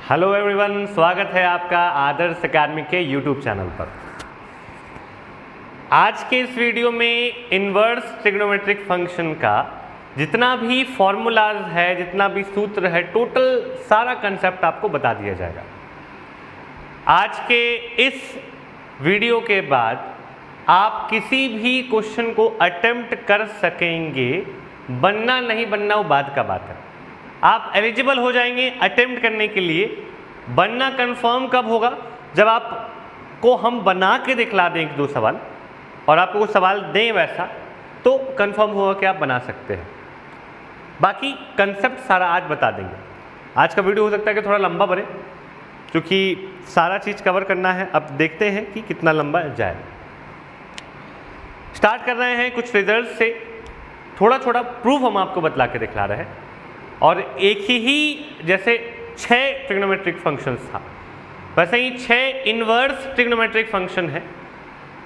Hello everyone, स्वागत है आपका आदर्श अकेडमी के यूट्यूब चैनल पर। आज के इस वीडियो में इन्वर्स ट्रिग्नोमेट्रिक फंक्शन का जितना भी फॉर्मूलाज है, जितना भी सूत्र है, टोटल सारा कंसेप्ट आपको बता दिया जाएगा। आज के इस वीडियो के बाद आप किसी भी क्वेश्चन को अटेम्प्ट कर सकेंगे, बनना नहीं बनना वो बाद का बात है। आप एलिजिबल हो जाएंगे अटेम्प्ट करने के लिए। बनना कंफर्म कब होगा? जब आपको हम बना के दिखला दें एक दो सवाल और आपको कुछ सवाल दें वैसा, तो कंफर्म होगा कि आप बना सकते हैं। बाकी कंसेप्ट सारा आज बता देंगे। आज का वीडियो हो सकता है कि थोड़ा लंबा बने, क्योंकि सारा चीज़ कवर करना है। अब देखते हैं कि कितना लंबा जाए। स्टार्ट कर रहे हैं कुछ रिजल्ट से। थोड़ा थोड़ा प्रूफ हम आपको बतला के दिखला रहे हैं। और एक ही जैसे 6 ट्रिग्नोमेट्रिक फंक्शंस था, वैसे ही 6 इन्वर्स ट्रिग्नोमेट्रिक फंक्शन है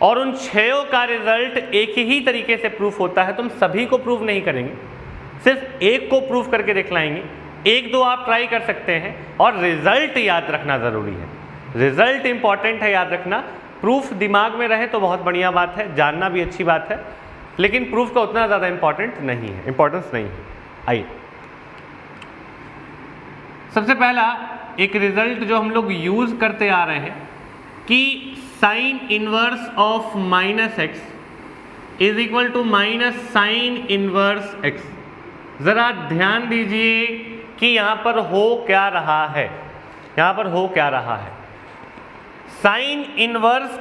और उन 6 का रिजल्ट एक ही तरीके से प्रूफ होता है। तुम सभी को प्रूफ नहीं करेंगे, सिर्फ एक को प्रूफ करके दिखलाएंगे। एक दो आप ट्राई कर सकते हैं और रिजल्ट याद रखना ज़रूरी है। रिजल्ट इंपॉर्टेंट है, याद रखना। प्रूफ दिमाग में रहे तो बहुत बढ़िया बात है, जानना भी अच्छी बात है, लेकिन प्रूफ का उतना ज़्यादा इंपॉर्टेंस नहीं है। आइए, सबसे पहला एक रिजल्ट जो हम लोग यूज करते आ रहे हैं कि sine inverse of minus x is equal to minus sine inverse x. जरा ध्यान दीजिए कि यहां पर हो क्या रहा है। साइन इनवर्स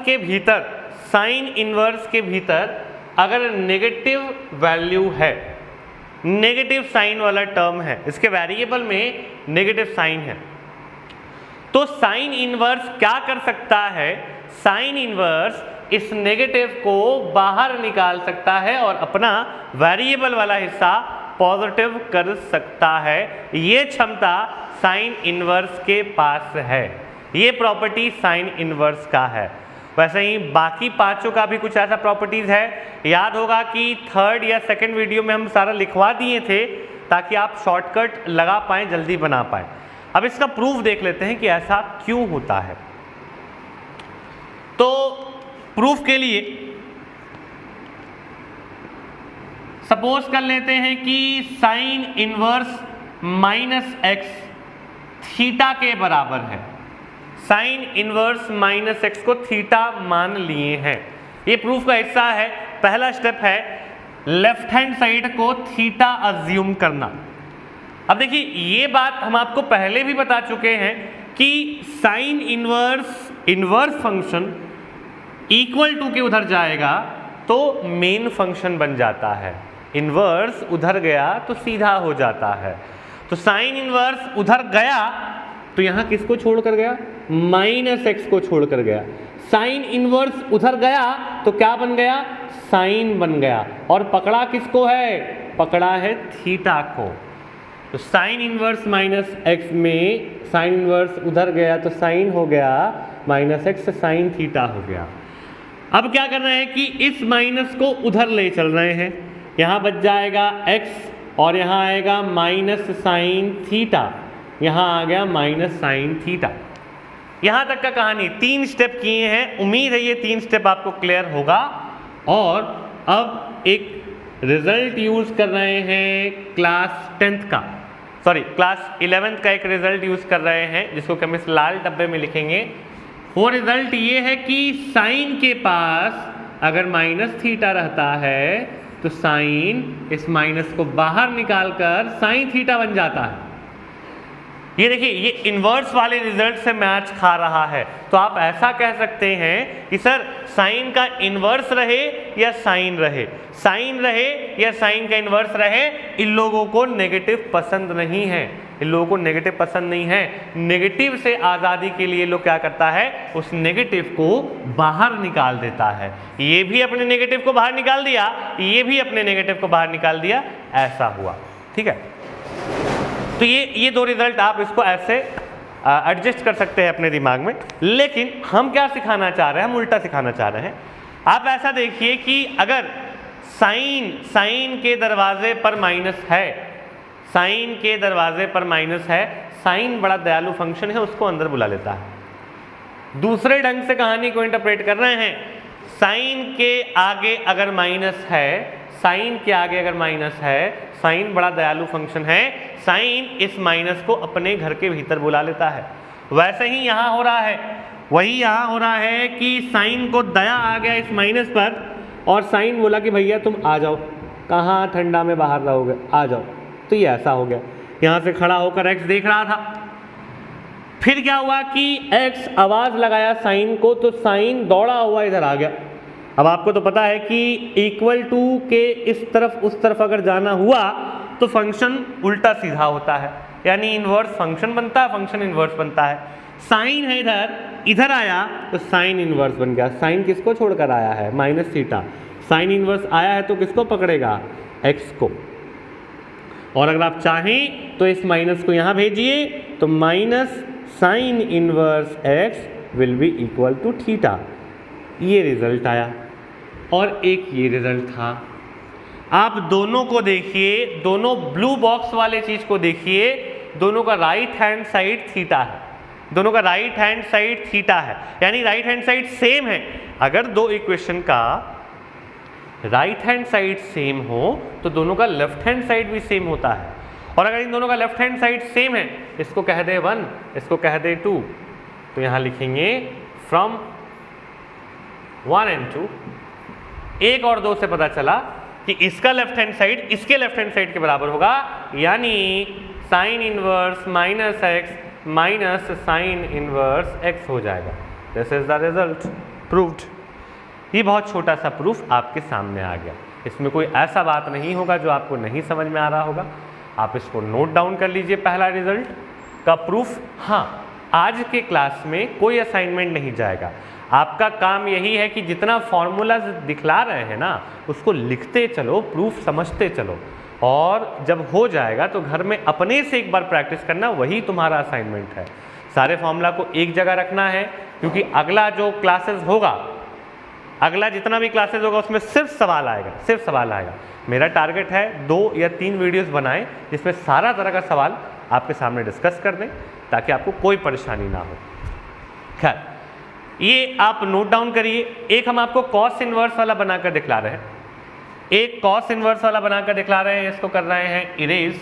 के भीतर अगर नेगेटिव वैल्यू है, नेगेटिव साइन वाला टर्म है, इसके वेरिएबल में नेगेटिव साइन है, तो साइन इनवर्स क्या कर सकता है? साइन इनवर्स इस नेगेटिव को बाहर निकाल सकता है और अपना वेरिएबल वाला हिस्सा पॉजिटिव कर सकता है। ये क्षमता साइन इनवर्स के पास है, ये प्रॉपर्टी साइन इनवर्स का है। वैसे ही बाकी पांचों का भी कुछ ऐसा प्रॉपर्टीज है। याद होगा कि थर्ड या सेकंड वीडियो में हम सारा लिखवा दिए थे ताकि आप शॉर्टकट लगा पाएं, जल्दी बना पाएं। अब इसका प्रूफ देख लेते हैं कि ऐसा क्यों होता है। तो प्रूफ के लिए सपोज कर लेते हैं कि sine inverse minus x theta के बराबर है। साइन इनवर्स माइनस एक्स को थीटा मान लिए हैं। ये प्रूफ का हिस्सा है। पहला स्टेप है लेफ्ट हैंड साइड को थीटा अज्यूम करना। अब देखिए, ये बात हम आपको पहले भी बता चुके हैं कि sine inverse function equal to के उधर जाएगा तो मेन फंक्शन बन जाता है। इनवर्स उधर गया तो सीधा हो जाता है। तो साइन इनवर्स उधर गया तो यहां किसको छोड़कर गया? माइनस एक्स को छोड़कर गया। साइन इनवर्स उधर गया तो क्या बन गया? साइन बन गया। और पकड़ा किसको है? पकड़ा है थीटा को। तो साइन इनवर्स माइनस एक्स में साइन इनवर्स उधर गया तो साइन हो गया, माइनस एक्स साइन थीटा हो गया। अब क्या कर रहे हैं कि इस माइनस को उधर ले चल रहे हैं। यहां बच जाएगा एक्स और यहां आएगा माइनस साइन थीटा, यहां आ गया माइनस साइन थीटा। यहां तक का कहानी 3 स्टेप किए हैं। उम्मीद है ये 3 स्टेप आपको क्लियर होगा। और अब एक रिजल्ट यूज कर रहे हैं क्लास 11th का एक रिजल्ट यूज कर रहे हैं, जिसको कि हम इस लाल डब्बे में लिखेंगे। वो रिजल्ट ये है कि साइन के पास अगर माइनस थीटा रहता है तो साइन इस माइनस को बाहर निकालकर साइन थीटा बन जाता है। ये देखिए, ये इन्वर्स वाले रिजल्ट से मैच खा रहा है। तो आप ऐसा कह सकते हैं कि सर साइन का इन्वर्स रहे या साइन रहे, साइन रहे या साइन का इन्वर्स रहे, इन लोगों को नेगेटिव पसंद नहीं है। नेगेटिव से आज़ादी के लिए लोग क्या करता है? उस नेगेटिव को बाहर निकाल देता है। ये भी अपने नेगेटिव को बाहर निकाल दिया, ये भी अपने नेगेटिव को बाहर निकाल दिया, ऐसा हुआ। ठीक है, तो ये 2 रिजल्ट आप इसको ऐसे एडजस्ट कर सकते हैं अपने दिमाग में। लेकिन हम क्या सिखाना चाह रहे हैं? हम उल्टा सिखाना चाह रहे हैं। आप ऐसा देखिए कि अगर साइन के दरवाजे पर माइनस है, साइन बड़ा दयालु फंक्शन है, उसको अंदर बुला लेता है। दूसरे ढंग से कहानी को इंटरप्रेट कर रहे हैं, साइन के आगे अगर माइनस है, साइन के आगे अगर माइनस है, साइन बड़ा दयालु फंक्शन है, साइन इस माइनस को अपने घर के भीतर बुला लेता है। वैसे ही यहाँ हो रहा है, वही यहाँ हो रहा है कि साइन को दया आ गया इस माइनस पर और साइन बोला कि भैया तुम आ जाओ, कहाँ ठंडा में बाहर रहोगे, आ जाओ। तो ये ऐसा हो गया, यहाँ से खड़ा होकर एक्स देख रहा था, फिर क्या हुआ कि एक्स आवाज़ लगाया साइन को, तो साइन दौड़ा हुआ इधर आ गया। अब आपको तो पता है कि इक्वल टू के इस तरफ उस तरफ अगर जाना हुआ तो फंक्शन उल्टा सीधा होता है, यानी इन्वर्स फंक्शन बनता है, फंक्शन इन्वर्स बनता है। साइन है इधर, इधर आया तो साइन इन्वर्स बन गया। साइन किसको छोड़कर आया है? Minus theta. साइन इन्वर्स आया है तो किसको पकड़ेगा? एक्स को। और अगर आप चाहें तो इस माइनस को यहाँ भेजिए, तो minus sine inverse x will be equal to theta. ये रिजल्ट आया और एक ये रिजल्ट था। आप दोनों को देखिए, दोनों ब्लू बॉक्स वाले चीज को देखिए, दोनों का राइट हैंड साइड थीटा है, दोनों का राइट हैंड साइड थीटा है, यानी राइट हैंड साइड सेम है। अगर दो इक्वेशन का राइट हैंड साइड सेम हो तो दोनों का लेफ्ट हैंड साइड भी सेम होता है। और अगर इन दोनों का लेफ्ट हैंड साइड सेम है, इसको कह दे 1, इसको कह दे 2, तो यहां लिखेंगे फ्रॉम 1 and 2। 1 और 2 से पता चला कि इसका लेफ्ट हैंड साइड इसके लेफ्ट हैंड साइड के बराबर होगा, यानी sine inverse minus x minus sine inverse x हो जाएगा। This is the result, proved. ये बहुत छोटा सा प्रूफ आपके सामने आ गया। इसमें कोई ऐसा बात नहीं होगा जो आपको नहीं समझ में आ रहा होगा। आप इसको नोट डाउन कर लीजिए, पहला रिजल्ट का प्रूफ। हाँ, आज के क्लास में कोई असाइनमेंट नहीं जाएगा। आपका काम यही है कि जितना फॉर्मूलाज दिखला रहे हैं ना, उसको लिखते चलो, प्रूफ समझते चलो, और जब हो जाएगा तो घर में अपने से एक बार प्रैक्टिस करना, वही तुम्हारा असाइनमेंट है। सारे फॉर्मूला को एक जगह रखना है, क्योंकि अगला जो क्लासेस होगा, अगला जितना भी क्लासेस होगा उसमें सिर्फ सवाल आएगा, सिर्फ सवाल आएगा। मेरा टारगेट है 2 या 3 वीडियोस बनाएं जिसमें सारा तरह का सवाल आपके सामने डिस्कस कर दें, ताकि आपको कोई परेशानी ना हो। खैर, ये आप नोट डाउन करिए। एक हम आपको कॉस इनवर्स वाला बनाकर दिखला रहे हैं, एक कॉस इनवर्स वाला बनाकर दिखला रहे हैं, इसको कर रहे हैं इरेज।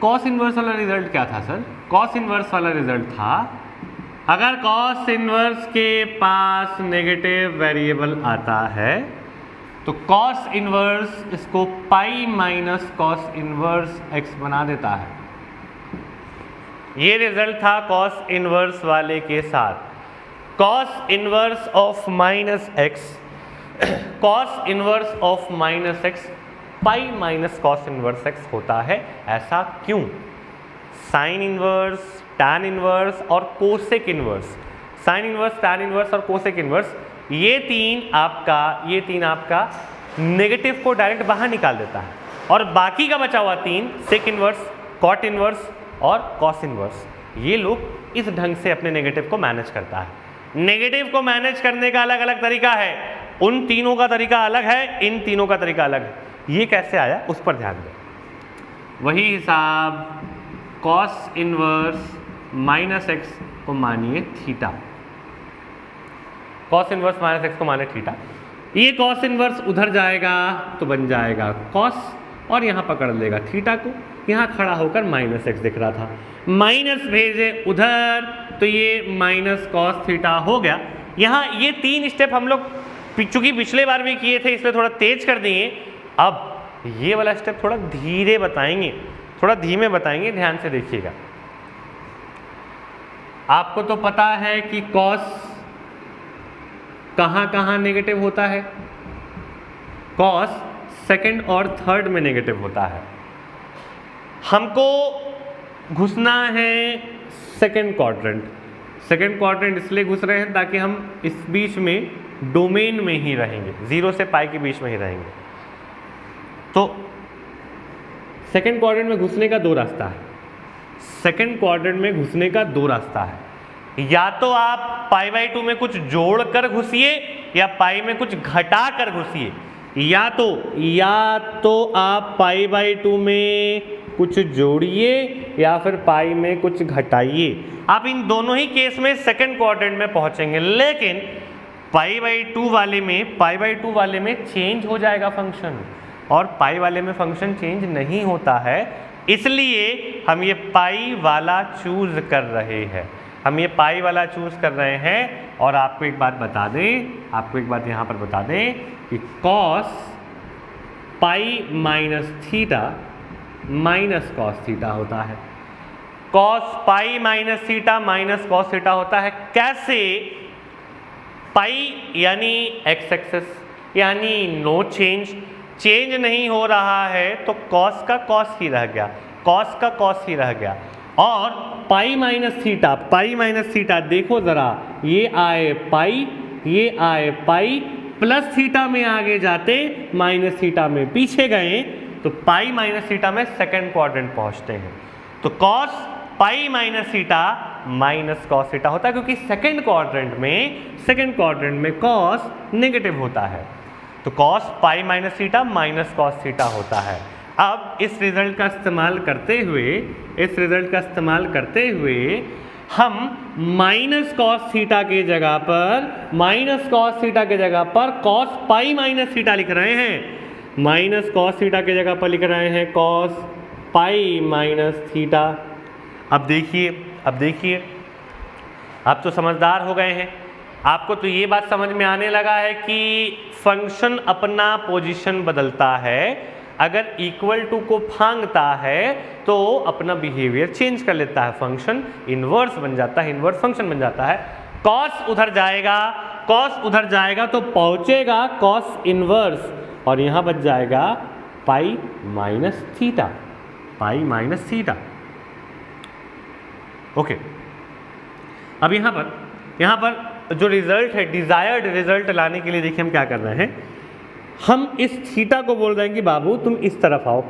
कॉस इनवर्स वाला रिजल्ट क्या था सर? कॉस इनवर्स वाला रिजल्ट था, अगर कॉस इनवर्स के पास नेगेटिव वेरिएबल आता है तो कॉस इनवर्स इसको पाई माइनस कॉस इनवर्स एक्स बना देता है। ये रिजल्ट था कॉस इनवर्स वाले के साथ। Cos inverse of minus x, cos inverse of minus x pi minus cos inverse x होता है। ऐसा क्यों? साइन इनवर्स, टैन इनवर्स और cosec inverse, sine inverse, tan inverse और कोसेक इनवर्स, ये तीन आपका नेगेटिव को डायरेक्ट बाहर निकाल देता है, और बाकी का बचा हुआ 3 सेक इनवर्स, कॉट इनवर्स और कॉस इनवर्स, ये लोग इस ढंग से अपने नेगेटिव को मैनेज करता है। नेगेटिव को मैनेज करने का अलग अलग तरीका है, उन तीनों का तरीका अलग है, इन तीनों का तरीका अलग है। ये कैसे आया उस पर ध्यान दें। वही हिसाब कॉस इनवर्स माइनस एक्स को मानिए theta, cos inverse minus x को मानिए थीटा। ये कॉस इनवर्स उधर जाएगा तो बन जाएगा कॉस, और यहाँ पकड़ लेगा थीटा को। यहाँ खड़ा होकर माइनस एक्स दिख रहा था, माइनस भेजे उधर तो ये माइनस कॉस थीटा हो गया। यहाँ ये 3 स्टेप हम लोग चूंकि पिछले बार भी किए थे, इसलिए थोड़ा तेज कर दिए। अब ये वाला स्टेप थोड़ा धीरे बताएंगे, थोड़ा धीमे बताएंगे, ध्यान से देखिएगा। आपको तो पता है कि कॉस कहाँ कहाँ नेगेटिव होता है? कॉस सेकंड और थर्ड में नेगेटिव होता है। हमको घुसना है सेकंड क्वाड्रेंट। सेकंड क्वाड्रेंट इसलिए घुस रहे हैं ताकि हम इस बीच में डोमेन में ही रहेंगे, 0 से पाई के बीच में ही रहेंगे। तो सेकंड क्वाड्रेंट में घुसने का 2 रास्ता है। सेकंड क्वाड्रेंट में घुसने का दो रास्ता है, या तो आप π/2 में कुछ जोड़कर घुसिए या पाई में कुछ घटा कर घुसिए, या तो आप π/2 में कुछ जोड़िए या फिर पाई में कुछ घटाइए। आप इन दोनों ही केस में सेकंड क्वाड्रेंट में पहुंचेंगे, लेकिन π/2 वाले में चेंज हो जाएगा फंक्शन, और पाई वाले में फंक्शन चेंज नहीं होता है, इसलिए हम ये पाई वाला चूज कर रहे हैं, और आपको एक बात बता दें, यहाँ पर बता दें कि cos pi minus theta minus cos theta होता है। cos pi minus theta minus cos theta होता है। कैसे? पाई यानी एक्स एक्सेस, यानी नो चेंज नहीं हो रहा है, तो कॉस का कॉस ही रह गया, और पाई माइनस थीटा देखो ज़रा, ये आए पाई प्लस थीटा में आगे जाते, माइनस थीटा में पीछे गए, तो पाई माइनस थीटा में सेकंड क्वाड्रेंट पहुंचते हैं। तो cos pi minus theta minus cos theta होता है, क्योंकि सेकंड क्वाड्रेंट में कॉस नेगेटिव होता है, तो cos pi minus theta minus cos theta होता है। अब इस रिजल्ट का इस्तेमाल करते हुए हम माइनस कॉस थीटा के जगह पर कॉस पाई माइनस थीटा लिख रहे हैं, कॉस पाई माइनस थीटा। अब देखिए आप तो समझदार हो गए हैं, आपको तो ये बात समझ में आने लगा है कि फंक्शन अपना पोजीशन बदलता है, अगर इक्वल टू को फांगता है तो अपना बिहेवियर चेंज कर लेता है, फंक्शन इन्वर्स फंक्शन बन जाता है। कॉस उधर जाएगा तो पहुंचेगा कॉस इन्वर्स, और यहां बच जाएगा पाई माइनस थीटा। ओके, अब यहां पर जो रिजल्ट है, डिजायर्ड रिजल्ट लाने के लिए देखिए हम क्या कर रहे हैं, हम इस थीटा को बोल रहे हैं कि बाबू तुम इस तरफ आओ,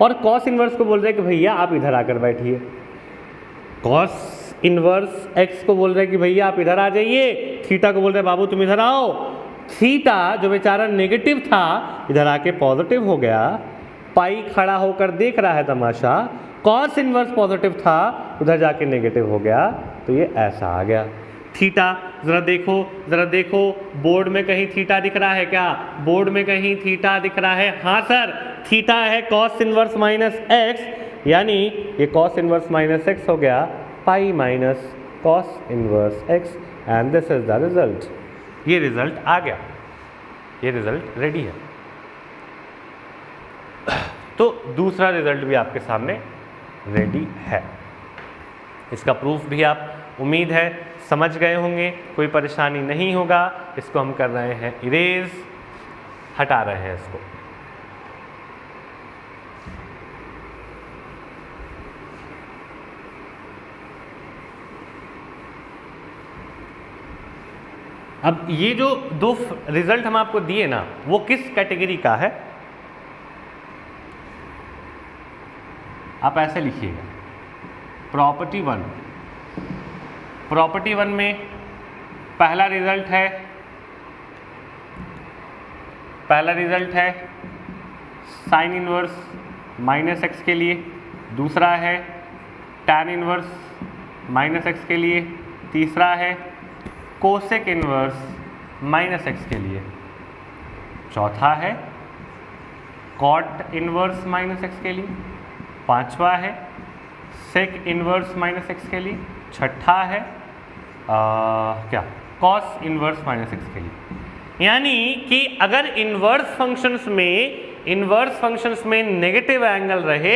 और कॉस इन्वर्स को बोल रहे हैं कि भैया आप इधर आकर बैठिए। कॉस इन्वर्स एक्स को बोल रहे हैं कि भैया आप इधर आ जाइए, थीटा को बोल रहे हैं बाबू तुम इधर आओ। थीटा जो बेचारा नेगेटिव था इधर आके पॉजिटिव हो गया, पाई खड़ा होकर देख रहा है तमाशा, कॉस इन्वर्स पॉजिटिव था उधर जाके नेगेटिव हो गया, तो ये ऐसा आ गया। थीटा जरा देखो बोर्ड में कहीं थीटा दिख रहा है क्या? बोर्ड में कहीं थीटा दिख रहा है? हाँ सर, थीटा है कॉस इन्वर्स माइनस एक्स, यानी ये कॉस इन्वर्स माइनस एक्स हो गया पाई minus cos inverse x, and this is the result. ये रिजल्ट आ गया, ये रिजल्ट रेडी है। तो दूसरा रिजल्ट भी आपके सामने रेडी है, इसका प्रूफ भी आप उम्मीद है समझ गए होंगे, कोई परेशानी नहीं होगा। इसको हम कर रहे हैं इरेज, हटा रहे हैं इसको। अब ये जो दो रिजल्ट हम आपको दिए ना, वो किस कैटेगरी का है? आप ऐसे लिखिएगा, प्रॉपर्टी वन में पहला रिजल्ट है साइन इनवर्स माइनस एक्स के लिए, दूसरा है टैन इनवर्स माइनस एक्स के लिए, तीसरा है कोसेक इनवर्स माइनस एक्स के लिए, चौथा है कॉट इनवर्स माइनस एक्स के लिए, पांचवा है सेक इनवर्स माइनस एक्स के लिए, छठा है कॉस इनवर्स माइनस एक्स के लिए। यानी कि अगर इनवर्स फंक्शंस में नेगेटिव एंगल रहे,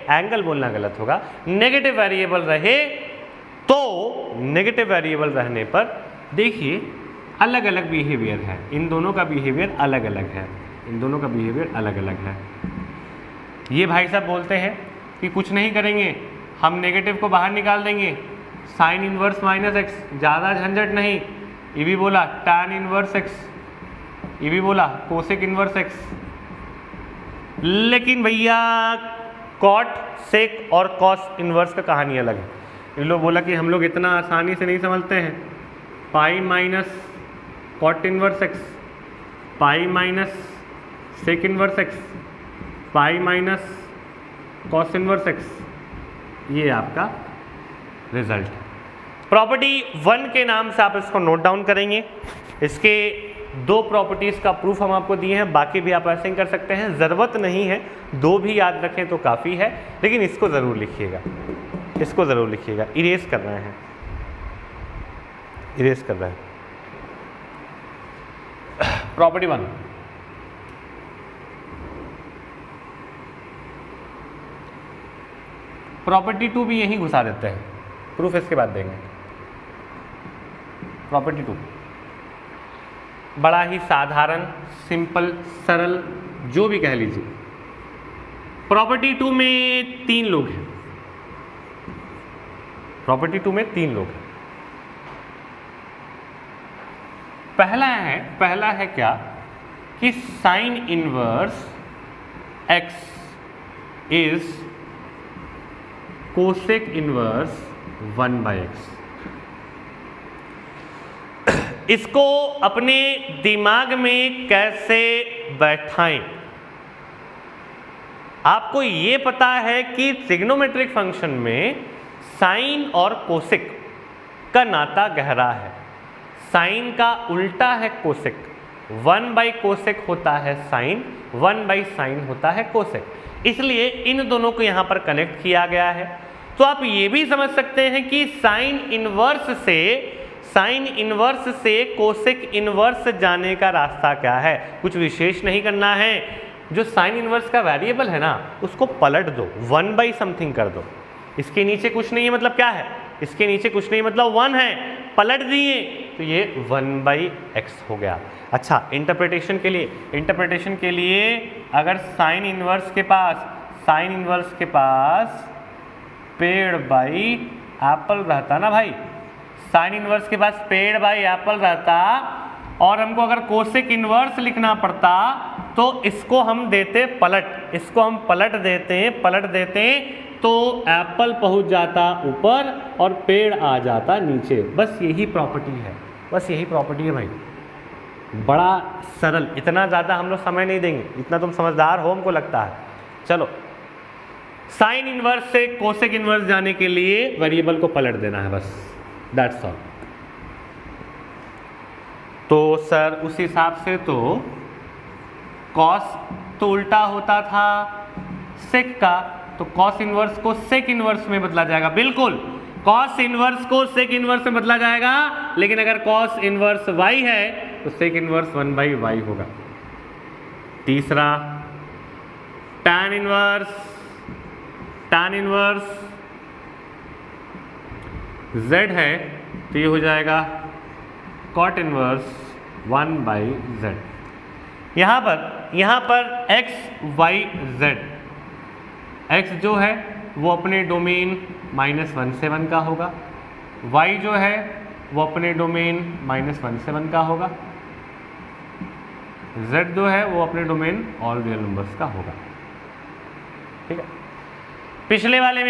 एंगल बोलना गलत होगा, नेगेटिव वेरिएबल रहे, तो नेगेटिव वेरिएबल रहने पर देखिए अलग अलग बिहेवियर है, इन दोनों का बिहेवियर अलग अलग है। ये भाई साहब बोलते हैं कि कुछ नहीं करेंगे, हम नेगेटिव को बाहर निकाल देंगे, साइन इनवर्स माइनस एक्स, ज़्यादा झंझट नहीं। ये भी बोला टैन इनवर्स एक्स, ये भी बोला कोसेक इनवर्स एक्स। लेकिन भैया कॉट सेक और कॉस इनवर्स का कहानी अलग है। इन लोग बोला कि हम लोग इतना आसानी से नहीं समझते हैं, pi minus cot inverse x, pi minus sec inverse x, pi minus cos inverse x, ये आपका रिजल्ट है। प्रॉपर्टी 1 के नाम से आप इसको नोट डाउन करेंगे। इसके 2 प्रॉपर्टीज़ का प्रूफ हम आपको दिए हैं, बाकी भी आप ऐसे ही कर सकते हैं, ज़रूरत नहीं है 2 भी याद रखें तो काफ़ी है, लेकिन इसको ज़रूर लिखिएगा, इसको ज़रूर लिखिएगा। इरेज कर रहे हैं, इरेज कर रहे हैं। प्रॉपर्टी 1, प्रॉपर्टी 2 भी यहीं घुसा देते हैं, प्रूफ इसके बाद देंगे। प्रॉपर्टी 2 बड़ा ही साधारण, सिंपल, सरल, जो भी कह लीजिए। प्रॉपर्टी 2 में 3 लोग हैं, प्रॉपर्टी 2 में 3 लोग हैं। पहला है क्या कि sine inverse x is cosec inverse 1/x। इसको अपने दिमाग में कैसे बैठाएं? आपको ये पता है कि ट्रिग्नोमेट्रिक फंक्शन में साइन और कोसेक का नाता गहरा है। साइन का उल्टा है कोसेक, 1/कोसेक होता है साइन, 1/साइन होता है कोसेक, इसलिए इन दोनों को यहां पर कनेक्ट किया गया है। तो आप ये भी समझ सकते हैं कि साइन इनवर्स से कोसेक इनवर्स जाने का रास्ता क्या है। कुछ विशेष नहीं करना है, जो साइन इनवर्स का वेरिएबल है ना उसको पलट दो, 1/समथिंग कर दो। इसके नीचे कुछ नहीं है मतलब क्या है, इसके नीचे कुछ नहीं मतलब 1 है, पलट दिए तो ये 1/x हो गया। अच्छा, इंटरप्रिटेशन के लिए अगर साइन इनवर्स के पास पेड़ बाई एप्पल रहता ना भाई, साइन इनवर्स के पास पेड़ बाई एप्पल रहता और हमको अगर कोसेक इनवर्स लिखना पड़ता तो इसको हम देते पलट, इसको हम पलट देते तो एप्पल पहुंच जाता ऊपर और पेड़ आ जाता नीचे। बस यही प्रॉपर्टी है भाई, बड़ा सरल। इतना ज़्यादा हम लोग समय नहीं देंगे, इतना तुम समझदार हो हमको लगता है। चलो, साइन इनवर्स से कोसेक इनवर्स जाने के लिए वेरिएबल को पलट देना है, बस दैट्स ऑल। तो सर उस हिसाब से तो कॉस तो उल्टा होता था सेक का, तो कॉस इनवर्स को सेक इनवर्स में बदला जाएगा। बिल्कुल, कॉस इनवर्स को सेक इनवर्स में बदला जाएगा, लेकिन अगर कॉस इनवर्स y है तो सेक इनवर्स 1/y होगा। तीसरा, टैन इनवर्स z है तो ये हो जाएगा कॉट इनवर्स 1/z। यहाँ पर x y z, x जो है वो अपने डोमेन -1 से 1 का होगा, y जो है वो अपने डोमेन -1 से 1 का होगा, z जो है वो अपने डोमेन ऑल रियल नंबर्स का होगा। ठीक है, पिछले वाले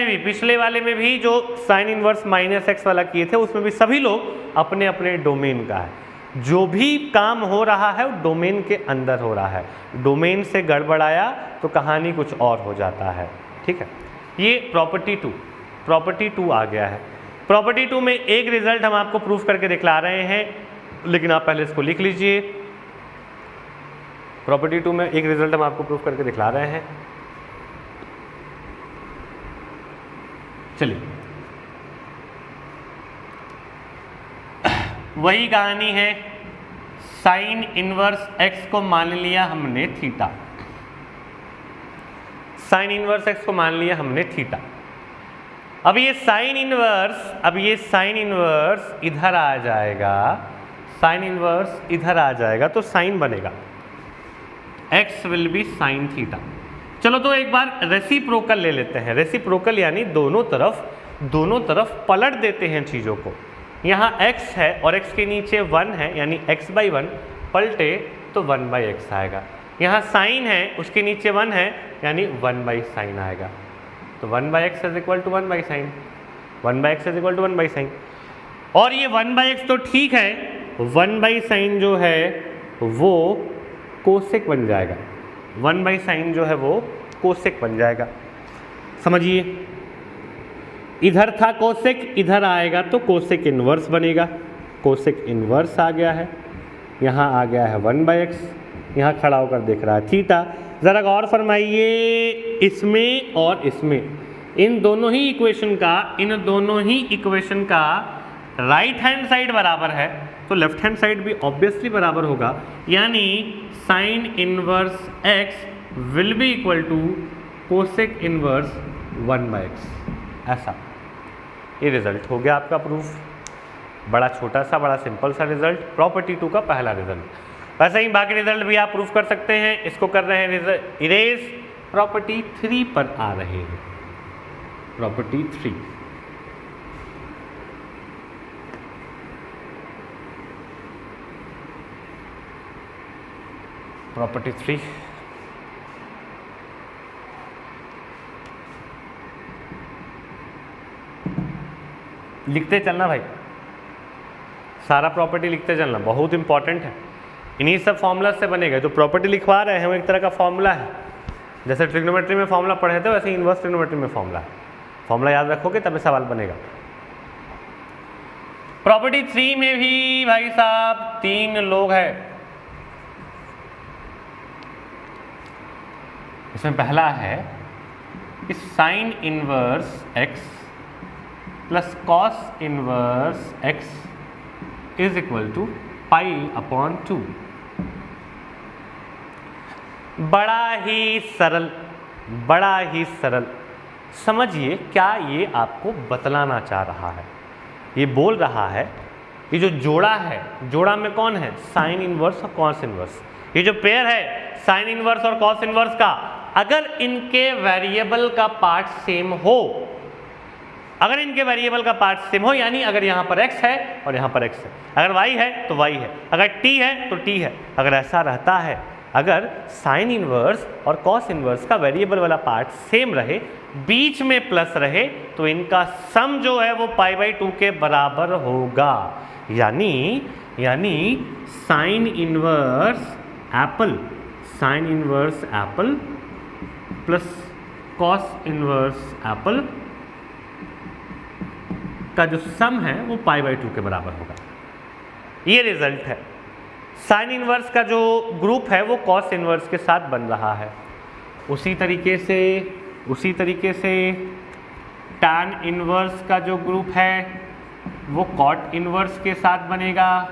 में भी जो साइन इनवर्स -x वाला किए थे उसमें भी सभी लोग अपने अपने डोमेन का है। जो भी काम हो रहा है वो डोमेन के अंदर हो रहा है, डोमेन से गड़बड़ाया तो कहानी कुछ और हो जाता है। ठीक है, ये प्रॉपर्टी 2 आ गया है। प्रॉपर्टी 2 में एक रिजल्ट हम आपको प्रूफ करके दिखला रहे हैं, लेकिन आप पहले इसको लिख लीजिए। प्रॉपर्टी 2 में एक रिजल्ट हम आपको प्रूफ करके दिखला रहे हैं। चलिए, वही कहानी है, साइन इनवर्स x को मान लिया हमने थीटा, साइन इनवर्स x को मान लिया हमने थीटा। अब ये साइन इनवर्स इधर आ जाएगा, साइन इनवर्स इधर आ जाएगा तो साइन बनेगा, x will B sine theta. चलो तो एक बार रेसिप्रोकल ले लेते हैं। रेसिप्रोकल यानी दोनों तरफ पलट देते हैं चीज़ों को। यहाँ x है और x के नीचे 1 है, यानी x/1 पलटे तो 1/x आएगा। यहाँ साइन है, उसके नीचे 1 है, यानी 1/साइन आएगा। तो 1/x is equal to 1/sin, 1/x is equal to 1/sin। और ये 1/x तो ठीक है, 1/sin जो है वो कोसेक बन जाएगा, 1/sin जो है वो कोसेक बन जाएगा। समझिए, इधर था कोसेक, इधर आएगा तो कोसेक इन्वर्स बनेगा, कोसेक इन्वर्स आ गया है, यहाँ आ गया है 1/x, यहाँ खड़ा होकर देख रहा है थीटा। ज़रा गौर फरमाइए, इसमें और इसमें, इन दोनों ही इक्वेशन का राइट हैंड साइड बराबर है, तो लेफ्ट हैंड साइड भी ऑब्वियसली बराबर होगा, यानी sine inverse x will be equal to cosec inverse 1/x। ऐसा ये रिजल्ट हो गया आपका प्रूफ। बड़ा छोटा सा, बड़ा सिंपल सा रिजल्ट, प्रॉपर्टी 2 का पहला रिजल्ट। वैसे ही बाकी रिजल्ट भी आप प्रूफ कर सकते हैं। इसको कर रहे हैं इरेज, प्रॉपर्टी 3 पर आ रहे हैं, प्रॉपर्टी 3। प्रॉपर्टी 3 लिखते चलना भाई, सारा प्रॉपर्टी लिखते चलना, बहुत इंपॉर्टेंट है। इन्हीं सब फॉर्मूला से बनेगा। जो प्रॉपर्टी लिखवा रहे हैं वो एक तरह का फॉर्मूला है, जैसे ट्रिग्नोमेट्री में फॉर्मूला पढ़े थे वैसे इन्वर्स ट्रिग्नोमेट्री में फॉर्मूला है। फॉर्मूला याद रखोगे तभी सवाल बनेगा। प्रॉपर्टी 3 में भी भाई साहब 3 लोग हैं। इसमें पहला है कि sine inverse x plus cos inverse x is equal to π/2। बड़ा ही सरल, बड़ा ही सरल। समझिए क्या ये आपको बतलाना चाह रहा है। ये बोल रहा है ये जो जोड़ा है, जोड़ा में कौन है, साइन इनवर्स और कॉस इनवर्स। ये जो पेयर है साइन इनवर्स और कॉस इनवर्स का, अगर इनके वेरिएबल का पार्ट सेम हो, अगर इनके वेरिएबल का पार्ट सेम हो, यानी अगर यहाँ पर x है और यहाँ पर x है, अगर y है तो y है, अगर t है तो t है, अगर ऐसा रहता है, अगर साइन इनवर्स और कॉस इनवर्स का वेरिएबल वाला पार्ट सेम रहे, बीच में प्लस रहे, तो इनका सम जो है वो π/2 के बराबर होगा। यानी sine inverse Apple plus cos inverse Apple का जो सम है वो π/2 के बराबर होगा। ये रिजल्ट है। साइन इनवर्स का जो ग्रुप है वो कॉस इनवर्स के साथ बन रहा है। उसी तरीके से टैन इनवर्स का जो ग्रुप है वो कॉट इनवर्स के साथ बनेगा,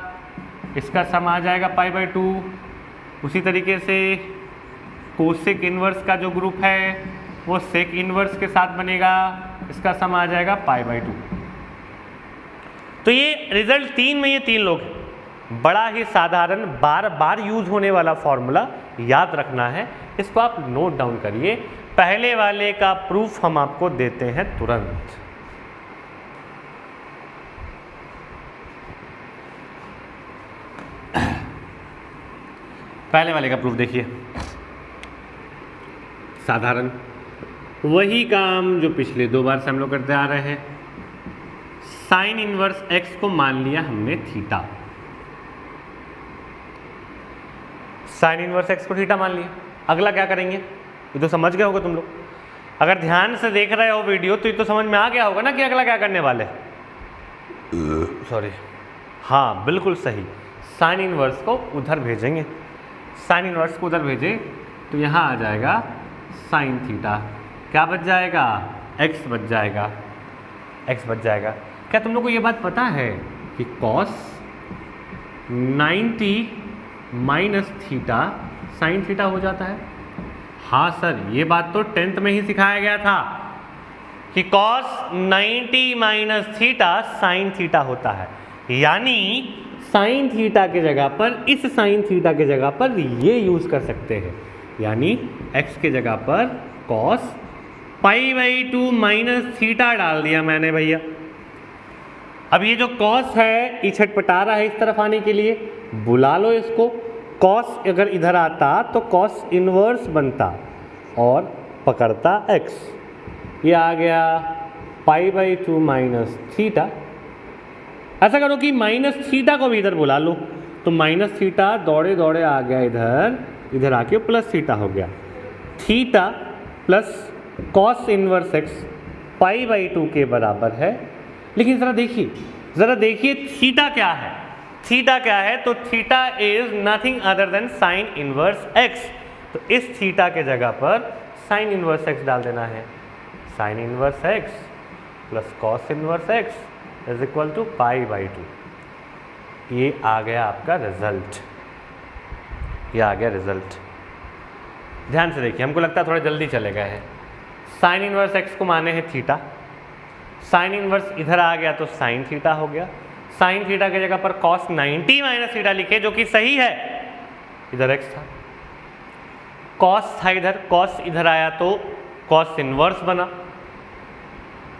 इसका सम आ जाएगा π/2। उसी तरीके से कोसेक इनवर्स का जो ग्रुप है वो सेक इनवर्स के साथ बनेगा, इसका सम आ जाएगा π/2। तो ये रिजल्ट 3 में ये 3 लोग हैं। बड़ा ही साधारण, बार बार यूज होने वाला फॉर्मूला याद रखना है, इसको आप नोट डाउन करिए। पहले वाले का प्रूफ हम आपको देते हैं तुरंत। पहले वाले का प्रूफ देखिए, साधारण वही काम जो पिछले 2 बार से हम लोग करते आ रहे हैं। साइन इनवर्स x को मान लिया हमने थीटा, साइन इनवर्स x को थीटा मान लिया। अगला क्या करेंगे, ये तो समझ गए होगे तुम लोग। अगर ध्यान से देख रहे हो वीडियो तो ये तो समझ में आ गया होगा ना कि अगला क्या करने वाले। सॉरी, हाँ बिल्कुल सही, साइन इनवर्स को उधर भेजेंगे। साइन इनवर्स को उधर भेजे तो यहाँ आ जाएगा साइन थीटा, क्या बच जाएगा, x बच जाएगा, x बच जाएगा। क्या तुम लोग को ये बात पता है कि cos 90 minus theta sine theta हो जाता है? हाँ सर, ये बात तो 10th में ही सिखाया गया था कि cos 90 minus theta sine theta होता है। यानी साइन थीटा के जगह पर, इस साइन थीटा के जगह पर ये यूज कर सकते हैं, यानी x के जगह पर cos π/2 माइनस थीटा डाल दिया मैंने भैया। अब ये जो cos है ये छटपटा रहा है इस तरफ आने के लिए, बुला लो इसको। cos अगर इधर आता तो cos इनवर्स बनता और पकड़ता x, ये आ गया π/2 माइनस थीटा। ऐसा करो कि माइनस थीटा को भी इधर बुला लो, तो माइनस थीटा दौड़े दौड़े आ गया इधर, इधर आके प्लस थीटा हो गया। Theta plus cos inverse x π/2 के बराबर है। लेकिन ज़रा देखिए थीटा क्या है। थीटा क्या है? तो theta is nothing other than sign inverse x. तो इस थीटा के जगह पर साइन इनवर्स एक्स डाल देना है। Sine inverse x plus cos inverse x is equal to π/2। ये आ गया आपका रिजल्ट, ये आ गया रिजल्ट। ध्यान से देखिए, हमको लगता है थोड़ा जल्दी चले गए हैं। साइन इनवर्स एक्स को माने हैं थीटा, साइन इनवर्स इधर आ गया तो साइन थीटा हो गया। साइन थीटा की जगह पर कॉस 90 माइनस थीटा लिखे, जो कि सही है। इधर एक्स था, कॉस था इधर, कॉस इधर आया तो कॉस इनवर्स बना,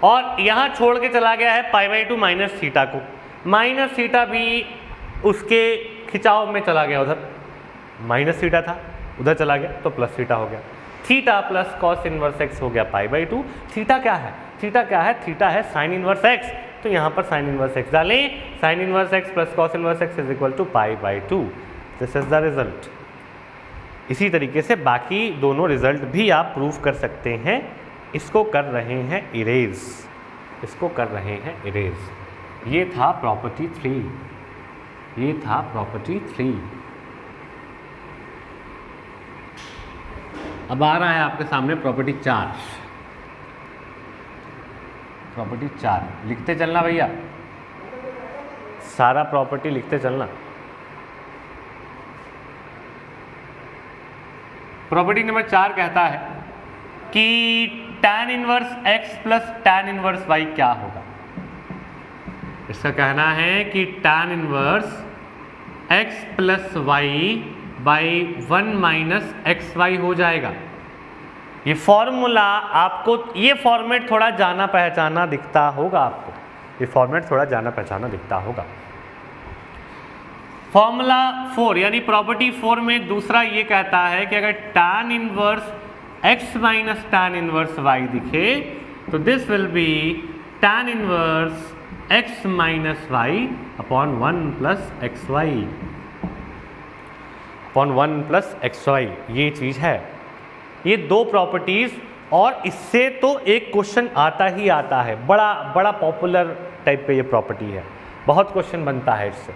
और यहाँ छोड़ के चला गया है π/2 माइनस थीटा को। माइनस थीटा भी उसके खिंचाव में चला गया, उधर माइनस थीटा था, उधर चला गया तो प्लस थीटा हो गया। Theta plus cos inverse x हो गया π/2। थीटा क्या है? थीटा क्या है? थीटा है साइन इनवर्स एक्स। तो यहाँ पर साइन इनवर्स एक्स डालें, sine inverse x plus cos inverse x is equal to π/2। This is the result. इसी तरीके से बाकी दोनों रिजल्ट भी आप प्रूव कर सकते हैं। इसको कर रहे हैं इरेज, इसको कर रहे हैं इरेज। ये था प्रॉपर्टी 3, ये था प्रॉपर्टी 3। अब आ रहा है आपके सामने प्रॉपर्टी 4। प्रॉपर्टी 4 लिखते चलना भैया, सारा प्रॉपर्टी लिखते चलना। प्रॉपर्टी नंबर 4 कहता है कि tan inverse x plus tan inverse y क्या होगा। इसका कहना है कि tan inverse x plus y by 1 minus x y हो जाएगा। ये फॉर्मूला आपको, ये फॉर्मेट थोड़ा जाना पहचाना दिखता होगा आपको, ये फॉर्मेट थोड़ा जाना पहचाना दिखता होगा। फॉर्मूला 4 यानी प्रॉपर्टी 4 में दूसरा ये कहता है कि अगर tan inverse x minus tan inverse y दिखे तो this will be tan inverse x minus y upon 1 plus x y, upon 1 plus x y. ये चीज़ है, ये दो प्रॉपर्टीज़, और इससे तो एक क्वेश्चन आता ही आता है, बड़ा बड़ा पॉपुलर टाइप पे ये प्रॉपर्टी है, बहुत क्वेश्चन बनता है इससे।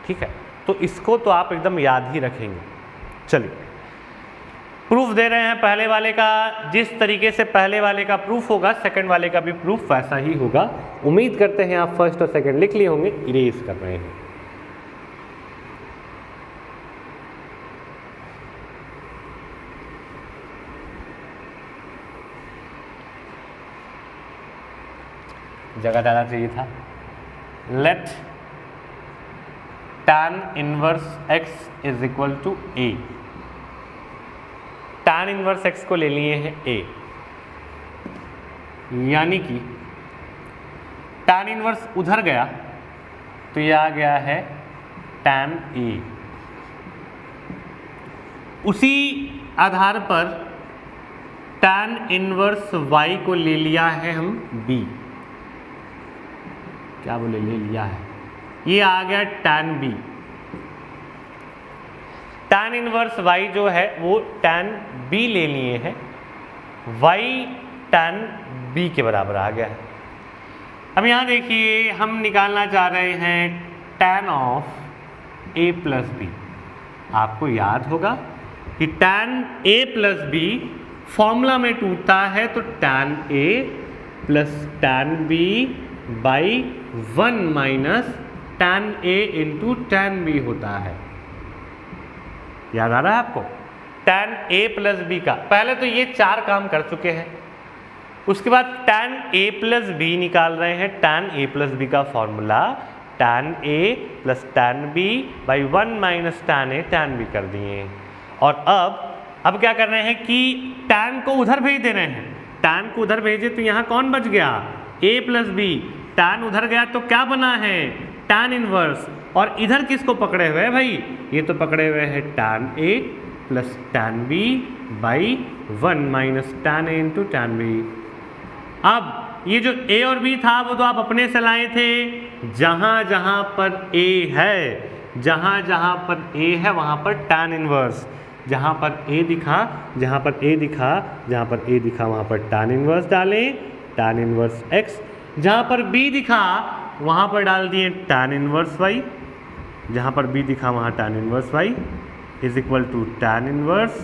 ठीक है, तो इसको तो आप एकदम याद ही रखेंगे। चलिए प्रूफ दे रहे हैं पहले वाले का। जिस तरीके से पहले वाले का प्रूफ होगा सेकंड वाले का भी प्रूफ वैसा ही होगा। उम्मीद करते हैं आप फर्स्ट और सेकंड लिख लिए होंगे। इरेज कर रहे हैं। जगह ज़्यादा चाहिए था। Let tan inverse x is equal to a। tan inverse x को ले लिए हैं a, यानी कि tan इनवर्स उधर गया तो ये आ गया है tan a। उसी आधार पर tan इनवर्स y को ले लिया है हम b। क्या बोले, ले लिया है, ये आ गया tan b। tan inverse y जो है वो tan b ले लिए हैं, y tan b के बराबर आ गया है। अब यहाँ देखिए हम निकालना चाह रहे हैं tan of a plus b। आपको याद होगा कि tan a plus b formula में टूटता है, तो tan a plus tan b by 1 minus tan a into tan b होता है। याद आ रहा है आपको? tan a प्लस b का पहले तो ये 4 काम कर चुके हैं, उसके बाद tan a प्लस b निकाल रहे हैं। tan a प्लस b का formula tan a plus tan b by 1 minus tan a tan b कर दिए। और अब क्या कर रहे हैं कि tan को उधर भेज दे रहे हैं। tan को उधर भेजे तो यहाँ कौन बच गया, a प्लस b। tan उधर गया तो क्या बना है, tan इनवर्स। और इधर किसको पकड़े हुए हैं भाई, ये तो पकड़े हुए हैं tan a plus tan b by 1 minus tan a into tan b। अब ये जो ए और बी था वो तो आप अपने से लाए थे, जहां जहां पर ए है, जहां जहां पर ए है वहां पर tan इनवर्स, जहां पर ए दिखा, जहां पर ए दिखा, जहां पर ए दिखा वहां पर tan इनवर्स डालें, tan इनवर्स x, जहां पर b दिखा वहां पर डाल दिए tan इनवर्स y, जहां पर b दिखा वहां tan inverse y is equal to tan inverse,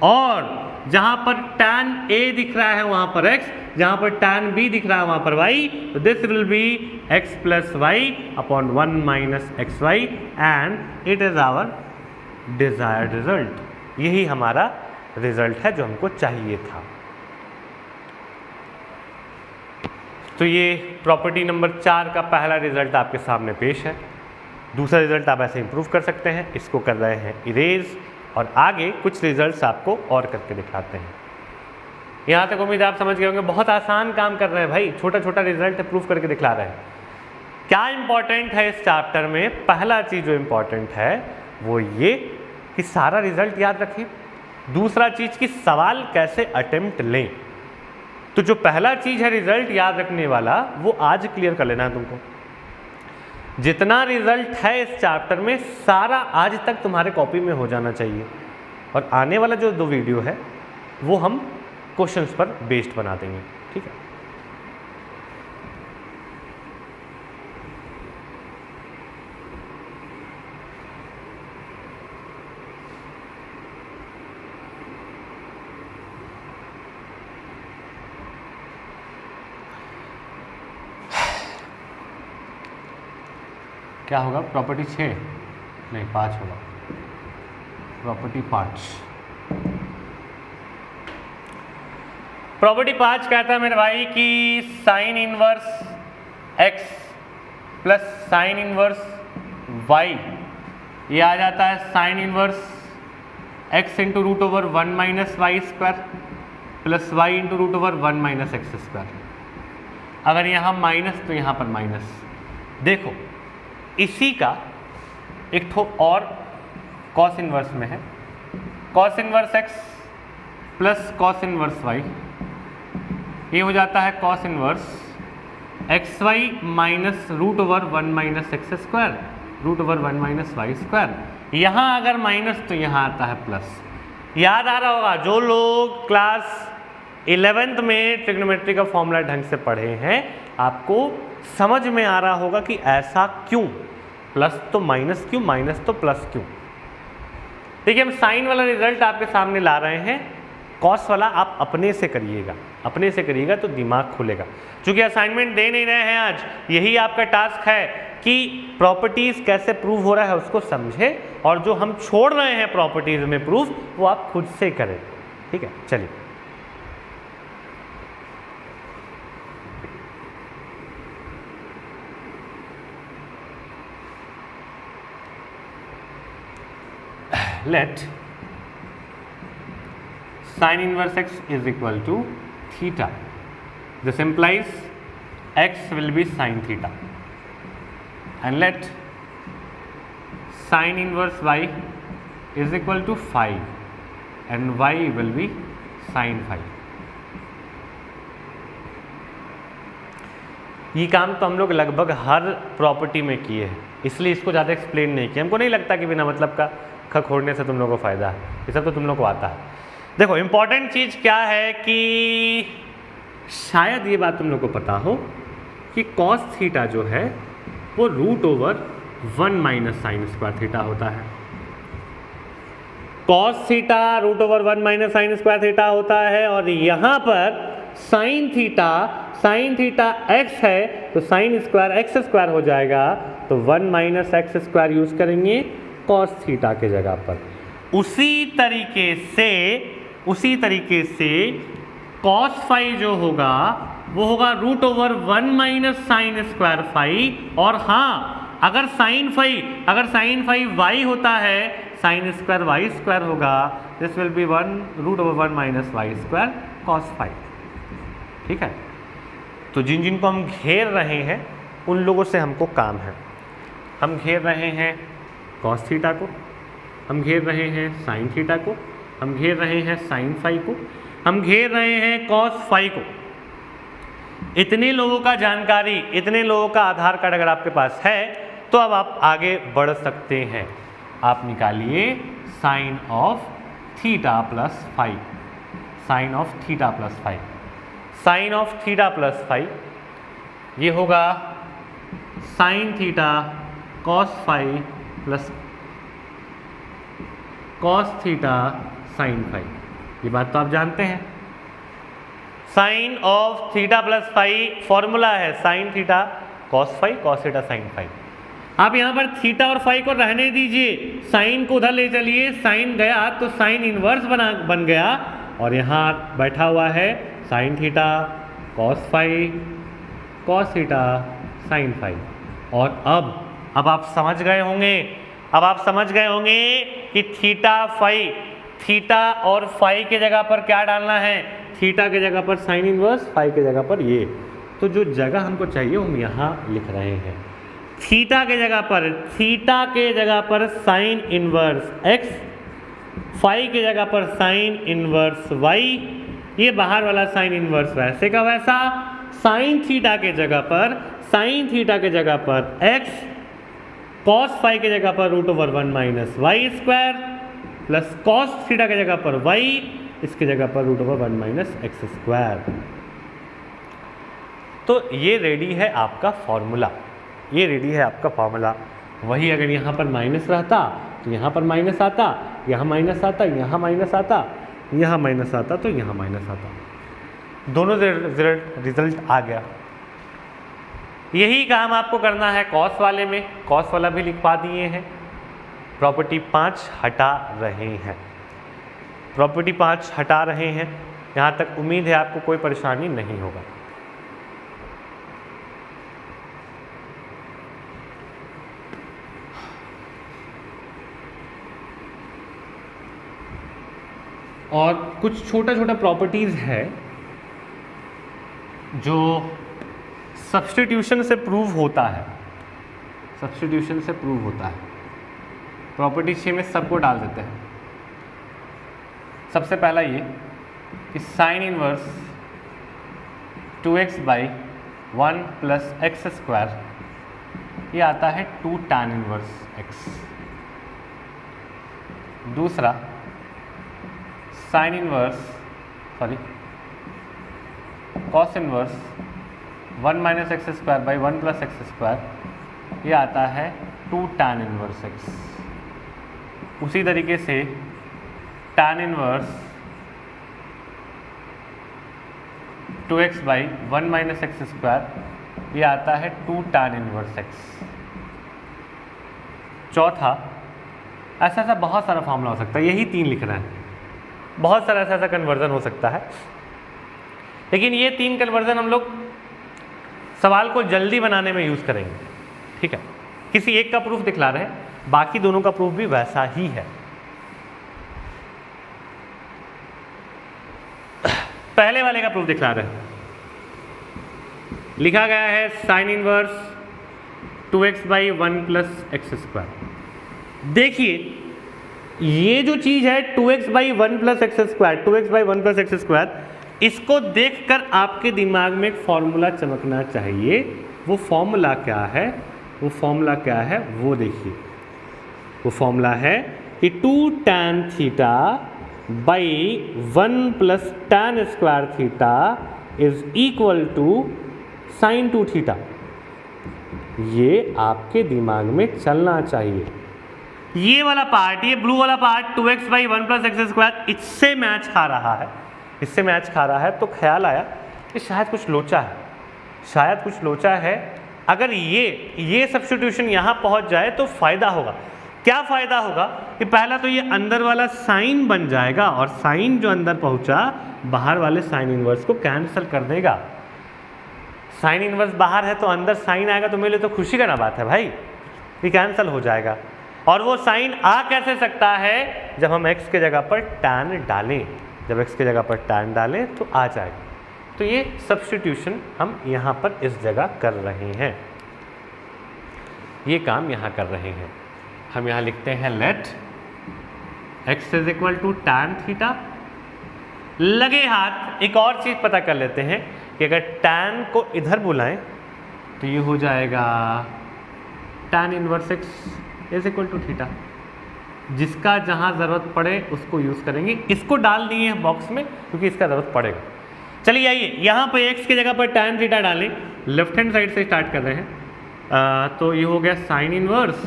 और जहां पर tan a दिख रहा है वहां पर x, जहां पर tan b दिख रहा है वहां पर y, तो this will be x plus y upon 1 minus x y and it is our desired result. यही हमारा रिजल्ट है जो हमको चाहिए था। तो ये प्रॉपर्टी नंबर 4 का पहला रिजल्ट आपके सामने पेश है। दूसरा रिजल्ट आप ऐसे इंप्रूव कर सकते हैं, इसको कर रहे हैं इरेज, और आगे कुछ रिजल्ट्स आपको और करके दिखाते हैं। यहाँ तक उम्मीद आप समझ गए होंगे, बहुत आसान काम कर रहे हैं भाई, छोटा छोटा रिजल्ट प्रूव करके दिखला रहे हैं। क्या इंपॉर्टेंट है इस चैप्टर में? पहला चीज़ जो इंपॉर्टेंट है वो ये कि सारा रिजल्ट याद रखें। दूसरा चीज़ कि सवाल कैसे अटेम्प्ट लें। तो जो पहला चीज़ है रिजल्ट याद रखने वाला, वो आज क्लियर कर लेना है तुमको। जितना रिजल्ट है इस चैप्टर में सारा आज तक तुम्हारे कॉपी में हो जाना चाहिए, और आने वाला जो 2 वीडियो है वो हम क्वेश्चंस पर बेस्ड बना देंगे, ठीक है। क्या होगा? प्रॉपर्टी 6 नहीं 5 होगा, प्रॉपर्टी 5। प्रॉपर्टी 5 कहता है मेरे भाई कि sine inverse x plus sine inverse y, ये आ जाता है sine inverse x into root over 1 minus y square plus y into root over 1 minus x square. अगर यहाँ माइनस तो यहाँ पर माइनस। देखो इसी का एक ठो और कॉस इनवर्स में है, cos inverse x plus cos inverse y, ये हो जाता है cos inverse x y minus root over 1 minus x square root over 1 minus y square. यहाँ अगर माइनस तो यहाँ आता है प्लस। याद आ रहा होगा जो लोग क्लास 11th में ट्रिग्नोमेट्री का फॉर्मूला ढंग से पढ़े हैं, आपको समझ में आ रहा होगा कि ऐसा क्यों, प्लस तो माइनस क्यों, माइनस तो प्लस क्यों। देखिए हम साइन वाला रिजल्ट आपके सामने ला रहे हैं, कॉस वाला आप अपने से करिएगा, अपने से करिएगा तो दिमाग खुलेगा। क्योंकि असाइनमेंट दे नहीं रहे हैं आज, यही आपका टास्क है कि प्रॉपर्टीज कैसे प्रूव हो रहा है उसको समझे, और जो हम छोड़ रहे हैं प्रॉपर्टीज में प्रूफ वो आप खुद से करें, ठीक है। चलिए let sin inverse x is equal to theta. This implies x will be sin theta, and let sin inverse y is equal to phi and y will be sin phi. ये काम तो हम लोग लगभग हर प्रॉपर्टी में किए हैं, इसलिए इसको ज़्यादा एक्सप्लेन नहीं किया। हमको नहीं लगता कि बिना मतलब का ख खोड़ने से तुम लोगों को फ़ायदा है, ये सब तो तुम लोग को आता है। देखो इम्पॉर्टेंट चीज़ क्या है कि शायद ये बात तुम लोग को पता हो कि कॉस थीटा जो है वो root over 1 minus sine square theta होता है। Cos theta root over 1 minus sine square theta होता है, और यहाँ पर साइन थीटा x है तो साइन स्क्वायर एक्स स्क्वायर हो जाएगा, तो 1 माइनस एक्स स्क्वायर यूज करेंगे कॉस थीटा के जगह पर। उसी तरीके से कॉस फाई जो होगा वो होगा root over 1 minus sine square phi, और हाँ अगर साइन फाई y होता है साइन स्क्वायर वाई स्क्वायर होगा, this will be 1 root over 1 minus y square cos phi, ठीक है। तो जिन को हम घेर रहे हैं उन लोगों से हमको काम है। हम घेर रहे हैं कॉस थीटा को, हम घेर रहे हैं साइन थीटा को, हम घेर रहे हैं साइन फाई को, हम घेर रहे हैं कॉस फाई को। इतने लोगों का जानकारी, इतने लोगों का आधार कार्ड अगर आपके पास है तो अब आप आगे बढ़ सकते हैं। आप निकालिए sine of theta plus five, sine of theta plus five, sine of theta plus five ये होगा sine theta cos five plus cos theta sine five. ये बात तो आप जानते हैं। Sine of theta plus five formula है sine theta cos five cos theta sine five. आप यहाँ पर थीटा और फाइव को रहने दीजिए, साइन को उधर ले चलिए, साइन गया तो साइन इनवर्स बन गया और यहाँ बैठा हुआ है sine theta cos five cos theta sine five. और अब आप समझ गए होंगे, अब आप समझ गए होंगे कि थीटा फाइव, थीटा और फाइव के जगह पर क्या डालना है, थीटा के जगह पर साइन इनवर्स, फाइव के जगह पर ये। तो जो जगह हमको चाहिए हम यहाँ लिख रहे हैं, थीटा के जगह पर, थीटा के जगह पर साइन इनवर्स एक्स, फाइव के जगह पर साइन इनवर्स वाई, ये बाहर वाला साइन इनवर्स वैसे का वैसा, साइन थीटा के जगह पर, साइन थीटा के जगह पर एक्स, कॉस फाइव के जगह पर root over one minus y square plus cos theta के जगह पर वाई, इसके जगह पर root over one minus x square. तो ये रेडी है आपका फॉर्मूला, ये रेडी है आपका फॉर्मूला। वही अगर यहाँ पर माइनस रहता तो यहाँ पर माइनस आता, यहाँ माइनस आता, यहाँ माइनस आता, यहाँ माइनस आता, तो यहाँ माइनस आता, दोनों रिजल्ट आ गया। यही काम आपको करना है कॉस वाले में, कॉस वाला भी लिखवा दिए हैं। प्रॉपर्टी 5 हटा रहे हैं, प्रॉपर्टी 5 हटा रहे हैं। यहाँ तक उम्मीद है आपको कोई परेशानी नहीं होगा। और कुछ छोटा छोटा प्रॉपर्टीज़ है जो सब्स्टिट्यूशन से प्रूव होता है, सब्स्टिट्यूशन से प्रूव होता है। प्रॉपर्टी 6 में सबको डाल देते हैं। सबसे पहला ये कि sine inverse 2x by 1 plus x square, ये आता है 2 tan इनवर्स x। दूसरा sine inverse cos inverse 1 minus x square by 1 plus x square, ये आता है 2 tan इनवर्स x। उसी तरीके से tan inverse 2x by 1 minus x square, ये आता है 2 tan इनवर्स x। चौथा, ऐसा बहुत सारा फॉर्मूला हो सकता है, यही 3 लिख रहे हैं, बहुत सारा ऐसा कन्वर्जन हो सकता है, लेकिन ये 3 कन्वर्जन हम लोग सवाल को जल्दी बनाने में यूज़ करेंगे। ठीक है, किसी एक का प्रूफ दिखला रहे हैं, बाकी दोनों का प्रूफ भी वैसा ही है। पहले वाले का प्रूफ दिखला रहे हैं, लिखा गया है sine inverse 2x by 1 plus x square. देखिए ये जो चीज़ है 2x by 1 plus x square, 2x by 1 plus x square, इसको देखकर आपके दिमाग में एक फॉर्मूला चमकना चाहिए। वो फॉर्मूला क्या है, वो फॉर्मूला क्या है वो देखिए। वो फॉर्मूला है कि 2 tan theta by 1 plus tan square theta is equal to sine 2 theta. ये आपके दिमाग में चलना चाहिए। ये वाला पार्ट, ये ब्लू वाला part 2x by 1 plus x square इससे मैच खा रहा है, इससे मैच खा रहा है। तो ख्याल आया कि शायद कुछ लोचा है, शायद कुछ लोचा है। अगर ये सब्स्टिट्यूशन यहाँ पहुँच जाए तो फ़ायदा होगा। क्या फ़ायदा होगा कि पहला तो ये अंदर वाला साइन बन जाएगा और साइन जो अंदर पहुँचा बाहर वाले साइन इनवर्स को कैंसिल कर देगा। साइन इनवर्स बाहर है तो अंदर साइन आएगा, तो मेरे लिए तो खुशी का ना बात है भाई, ये कैंसिल हो जाएगा। और वो साइन आ कैसे सकता है, जब हम x के जगह पर tan डालें, जब x के जगह पर tan डालें तो आ जाएगा। तो ये सब्स्टिट्यूशन हम यहाँ पर इस जगह कर रहे हैं, ये काम यहाँ कर रहे हैं। हम यहाँ लिखते हैं let x is equal to tan theta. लगे हाथ एक और चीज़ पता कर लेते हैं कि अगर tan को इधर बुलाएं तो ये हो जाएगा tan inverse x is equal to theta. जिसका जहां ज़रूरत पड़े उसको यूज़ करेंगे। इसको डाल दिए हैं बॉक्स में क्योंकि इसका ज़रूरत पड़ेगा। चलिए आइए यहाँ पे x की जगह पर tan थीटा डालें। लेफ्ट हैंड साइड से स्टार्ट कर रहे हैं। तो ये हो गया sine inverse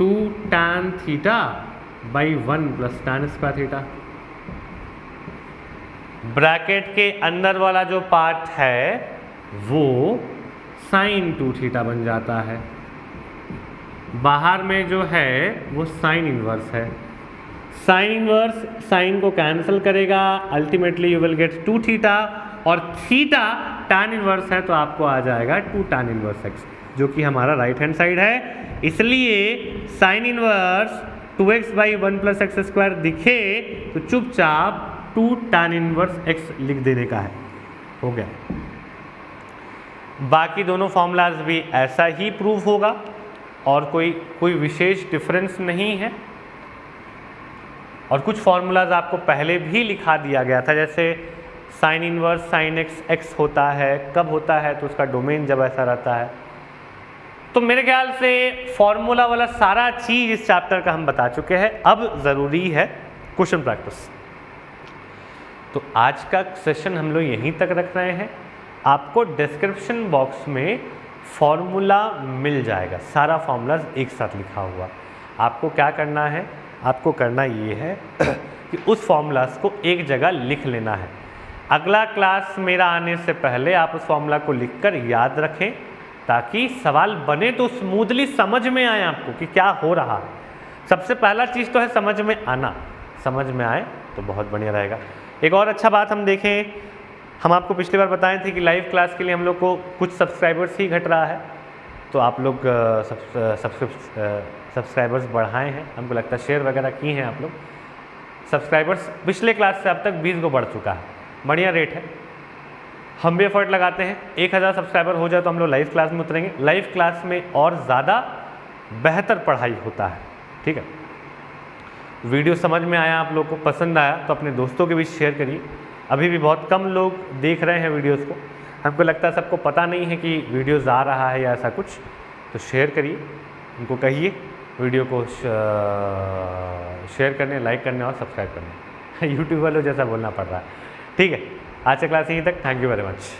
2 tan theta by 1 plus tan square theta. Bracket के अंदर वाला जो पार्ट है वो साइन 2 थीटा बन जाता है। बाहर में जो है वो साइन इनवर्स है। साइन इनवर्स साइन को कैंसिल करेगा, ultimately you will get 2 theta, और थीटा tan इनवर्स है तो आपको आ जाएगा 2 tan इनवर्स x, जो कि हमारा राइट हैंड साइड है। इसलिए sine inverse 2x by 1 plus x square दिखे तो चुपचाप 2 tan इनवर्स x लिख देने का है। हो गया। बाकी दोनों फॉर्मूलाज भी ऐसा ही प्रूव होगा और कोई विशेष डिफरेंस नहीं है। और कुछ फॉर्मूलाज आपको पहले भी लिखा दिया गया था, जैसे साइन इनवर्स साइन x होता है, कब होता है तो उसका डोमेन जब ऐसा रहता है। तो मेरे ख्याल से फॉर्मूला वाला सारा चीज़ इस चैप्टर का हम बता चुके हैं। अब ज़रूरी है क्वेश्चन प्रैक्टिस। तो आज का सेशन हम लोग यहीं तक रख रहे हैं। आपको डिस्क्रिप्शन बॉक्स में फॉर्मूला मिल जाएगा, सारा फॉर्मूलाज एक साथ लिखा हुआ। आपको क्या करना है, आपको करना ये है कि उस फॉर्मूलाज को एक जगह लिख लेना है। अगला क्लास मेरा आने से पहले आप उस फॉर्मूला को लिखकर याद रखें, ताकि सवाल बने तो स्मूथली समझ में आए आपको कि क्या हो रहा है। सबसे पहला चीज़ तो है समझ में आना, समझ में आए तो बहुत बढ़िया रहेगा। एक और अच्छा बात हम देखें, हम आपको पिछली बार बताए थे कि लाइव क्लास के लिए हम लोग को कुछ सब्सक्राइबर्स ही घट रहा है, तो आप लोग सब्सक्राइबर्स बढ़ाए हैं। हमको लगता है शेयर वगैरह किए हैं आप लोग। सब्सक्राइबर्स पिछले क्लास से अब तक 20 को बढ़ चुका है, बढ़िया रेट है। हम भी एफर्ट लगाते हैं, 1000 सब्सक्राइबर हो जाए तो हम लोग लाइव क्लास में उतरेंगे। लाइव क्लास में और ज़्यादा बेहतर पढ़ाई होता है, ठीक है। वीडियो समझ में आया, आप लोग को पसंद आया तो अपने दोस्तों के बीच शेयर करिए। अभी भी बहुत कम लोग देख रहे हैं वीडियोस को, हमको लगता है सबको पता नहीं है कि वीडियोस आ रहा है या ऐसा कुछ, तो शेयर करिए, उनको कहिए वीडियो को शेयर करने, लाइक करने और सब्सक्राइब करने। यूट्यूब वालों जैसा बोलना पड़ रहा है, ठीक है। आज से क्लास यहीं तक। Thank you very much.